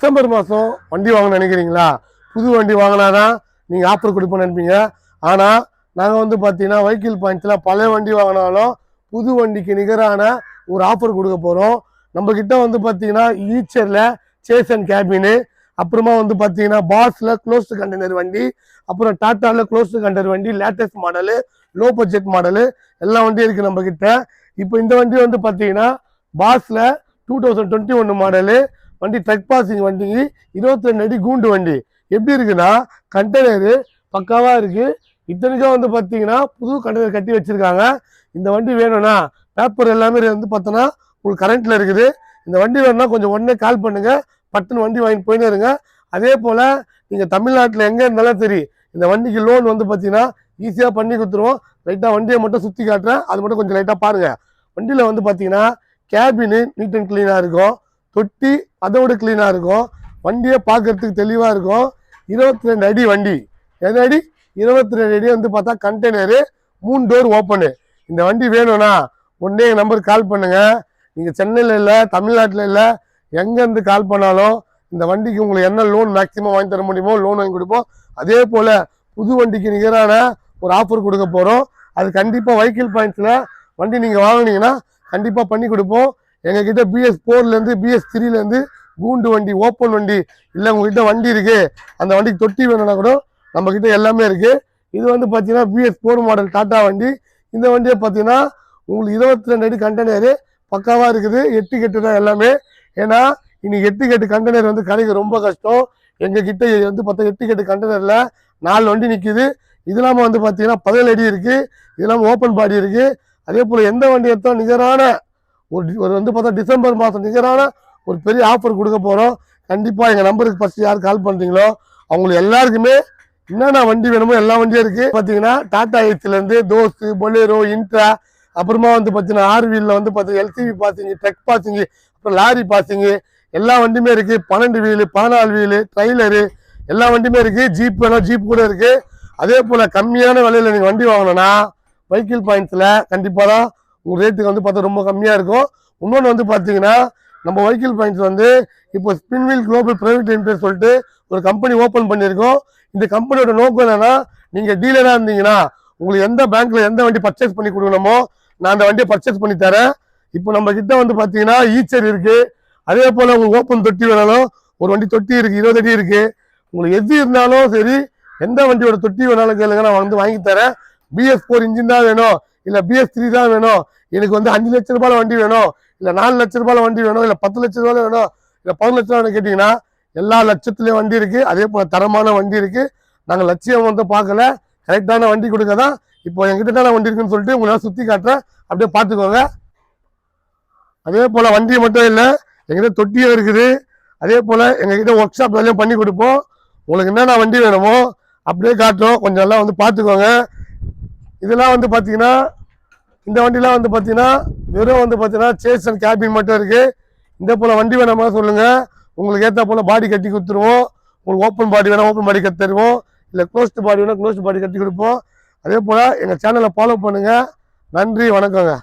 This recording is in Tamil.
டிசம்பர் மாதம் வண்டி வாங்க நினைக்கிறீங்களா? புது வண்டி வாங்கினாதான் நீங்கள் ஆஃபர் கொடுப்போன்னு நினைப்பீங்க. ஆனால் நாங்கள் வந்து பார்த்தீங்கன்னா வெஹிக்கிள் பாயிண்ட்ஸில் பழைய வண்டி வாங்கினாலும் புது வண்டிக்கு நிகரான ஒரு ஆஃபர் கொடுக்க போகிறோம். நம்மக்கிட்ட வந்து பார்த்தீங்கன்னா ஈச்சரில் சேஸ் அண்ட் கேபினு, அப்புறமா வந்து பார்த்தீங்கன்னா பாஸில் க்ளோஸ்டு கண்டெய்னர் வண்டி, அப்புறம் டாட்டாவில் க்ளோஸ்டு கண்டெய்னர் வண்டி, latest model, low budget model எல்லா வண்டியும் இருக்குது நம்மக்கிட்ட. இப்போ இந்த வண்டி வந்து பார்த்தீங்கன்னா பாஸில் 2021 மாடலு வண்டி, ட்ரக் பாசிங் வண்டி, 22 அடி கூண்டு வண்டி. எப்படி இருக்குன்னா கண்டெய்னரு பக்காவாக இருக்குது. இத்தனைக்கும் வந்து பார்த்தீங்கன்னா புது கண்டெய்னர் கட்டி வச்சுருக்காங்க. இந்த வண்டி வேணும்னா பேப்பர் எல்லாமே வந்து பார்த்தோன்னா உங்களுக்கு கரண்ட்டில் இருக்குது. இந்த வண்டி வேணும்னா கொஞ்சம் உடனே கால் பண்ணுங்கள், பட்டுன்னு வண்டி வாங்கிட்டு போயின்னு இருங்க. அதே போல் நீங்கள் தமிழ்நாட்டில் எங்கே இருந்தாலும் சரி இந்த வண்டிக்கு லோன் வந்து பார்த்தீங்கன்னா ஈஸியாக பண்ணி கொடுத்துருவோம். லைட்டாக வண்டியை மட்டும் சுற்றி காட்டுறேன், அது மட்டும் கொஞ்சம் லைட்டாக பாருங்கள். வண்டியில் வந்து பார்த்தீங்கன்னா கேபினு நீட் அண்ட் க்ளீனாக இருக்கும், தொட்டி அதோட க்ளீனாக இருக்கும், வண்டியை பார்க்கறதுக்கு தெளிவாக இருக்கும். 22 அடி வண்டி. எது அடி? 22 அடி வந்து பார்த்தா கண்டெய்னரு, 3 டோர் ஓப்பனு. இந்த வண்டி வேணும்னா உடனே எங்கள் நம்பருக்கு கால் பண்ணுங்கள். நீங்கள் சென்னையில் இல்லை, தமிழ்நாட்டில் இல்லை, எங்கேருந்து கால் பண்ணாலும் இந்த வண்டிக்கு உங்களுக்கு என்ன லோன் மேக்ஸிமம் வாங்கி தர முடியுமோ லோன் வாங்கி கொடுப்போம். அதே போல் புது வண்டிக்கு நிகரான ஒரு ஆஃபர் கொடுக்க போகிறோம். அது கண்டிப்பாக வெஹிக்கிள் பாயிண்ட்ஸில் வண்டி நீங்கள் வாங்கினீங்கன்னா கண்டிப்பாக பண்ணி கொடுப்போம். எங்ககிட்ட BS4லேருந்து BS3லேருந்து கூண்டு வண்டி, ஓப்பன் வண்டி, இல்லை உங்ககிட்ட வண்டி இருக்குது அந்த வண்டிக்கு தொட்டி வேணும்னா கூட நம்மக்கிட்ட எல்லாமே இருக்குது. இது வந்து பார்த்தீங்கன்னா BS4 மாடல் டாட்டா வண்டி. இந்த வண்டியை பார்த்தீங்கன்னா உங்களுக்கு 22 அடி கண்டெய்னரு பக்காவாக இருக்குது. 8 கெட்டு தான் எல்லாமே. ஏன்னா இன்னைக்கு 8 கெட்டு கண்டெய்னர் வந்து கிடைக்க ரொம்ப கஷ்டம். எங்ககிட்ட வந்து பார்த்தா 8 கெட்டு கண்டெய்னரில் 4 வண்டி நிற்கிது. இது இல்லாமல் வந்து பார்த்தீங்கன்னா 17 அடி இருக்குது. இது இல்லாமல் ஓப்பன் பாடி இருக்குது. அதே போல் எந்த வண்டி எடுத்தாலும் நிகரான ஒரு வந்து பார்த்தா டிசம்பர் மாதம் நிகரான ஒரு பெரிய ஆஃபர் கொடுக்க போகிறோம். கண்டிப்பாக எங்கள் நம்பருக்கு ஃபஸ்ட்டு யார் கால் பண்ணுறீங்களோ அவங்களுக்கு எல்லாருக்குமே என்னென்ன வண்டி வேணுமோ எல்லா வண்டியும் இருக்குது. பார்த்தீங்கன்னா டாடா ஏசிலேருந்து தோஸ்து, பொலேரோ, இன்ட்ரா, அப்புறமா வந்து பார்த்தீங்கன்னா ஆர்வீலில் வந்து பார்த்தீங்கன்னா LCV பாசிங்கு, ட்ரக் பாசிங்கு, அப்புறம் லாரி பாசிங்கு எல்லா வண்டியுமே இருக்குது. 12 வீலு, 14 வீலு, ட்ரைலரு எல்லா வண்டியுமே இருக்குது. ஜீப் வேணும், ஜீப் கூட இருக்குது. அதே போல் கம்மியான விலையில் நீங்கள் வண்டி வாங்கணும்னா வெஹிக்கிள் பாயிண்ட்ஸில் கண்டிப்பாக தான் உங்கள் ரேட்டுக்கு வந்து பார்த்தா ரொம்ப கம்மியாக இருக்கும். இன்னொன்று வந்து பார்த்தீங்கன்னா நம்ம வெஹிக்கிள் பாயிண்ட்ஸ் வந்து இப்போ ஸ்பின்வீல் குளோபல் பிரைவேட் லிமிடெட் சொல்லிட்டு ஒரு கம்பெனி ஓப்பன் பண்ணியிருக்கோம். இந்த கம்பெனியோட நோக்கம் என்னன்னா, நீங்கள் டீலராக இருந்தீங்கன்னா உங்களுக்கு எந்த பேங்க்கில் எந்த வண்டி பர்ச்சேஸ் பண்ணி கொடுக்கணுமோ நான் அந்த வண்டியை பர்ச்சேஸ் பண்ணி தரேன். இப்போ நம்ம கிட்ட வந்து பார்த்தீங்கன்னா ஈச்சர் இருக்குது. அதே போல் உங்களுக்கு ஓப்பன் தொட்டி வேணாலும் ஒரு வண்டி தொட்டி இருக்குது, 20 அடி இருக்குது. உங்களுக்கு எது இருந்தாலும் சரி, எந்த வண்டியோட தொட்டி வேணாலும் கேளுங்க, நான் வந்து வாங்கி தரேன். BS4 இன்ஜின் தான் வேணும், இல்லை BS3 தான் வேணும், எனக்கு வந்து 5 லட்ச ரூபாயில் வண்டி வேணும், இல்லை 4 லட்ச ரூபாயில் வண்டி வேணும், இல்லை 10 லட்ச ரூபாயில் வேணும், இல்லை 10 லட்ச ரூபாய் கேட்டிங்கன்னா எல்லா லட்சத்துலேயும் வண்டி இருக்குது. அதே போல் தரமான வண்டி இருக்குது. நாங்கள் லட்சியம் வந்து பார்க்கல, கரெக்டான வண்டி கொடுக்க தான் இப்போ எங்கிட்ட வண்டி இருக்குன்னு சொல்லிட்டு உங்களால் சுற்றி காட்டுறேன், அப்படியே பார்த்துக்கோங்க. அதே போல் வண்டி மட்டும் இல்லை, எங்கிட்ட தொட்டியும் இருக்குது. அதே போல் எங்ககிட்ட ஒர்க் ஷாப் வேலையும் பண்ணி கொடுப்போம். உங்களுக்கு என்னென்ன வண்டி வேணுமோ அப்படியே காட்டுறோம், கொஞ்சம் எல்லாம் வந்து பார்த்துக்கோங்க. இதெல்லாம் வந்து பார்த்தீங்கன்னா இந்த வண்டிலாம் வந்து பார்த்தீங்கன்னா வெறும் வந்து பார்த்தீங்கன்னா சேஸ் அண்ட் கேபின் மட்டும் இருக்குது. இந்த போல் வண்டி வேணுமா சொல்லுங்கள், உங்களுக்கு ஏற்ற போல் பாடி கட்டி கொடுத்துருவோம். உங்களுக்கு ஓப்பன் பாடி வேணால் ஓப்பன் பாடி கட்டி தருவோம், இல்லை க்ளோஸ்டு பாடி வேணால் க்ளோஸ்டு பாடி கட்டி கொடுப்போம். அதே போல் எங்கள் சேனலை ஃபாலோ பண்ணுங்கள். நன்றி, வணக்கங்க.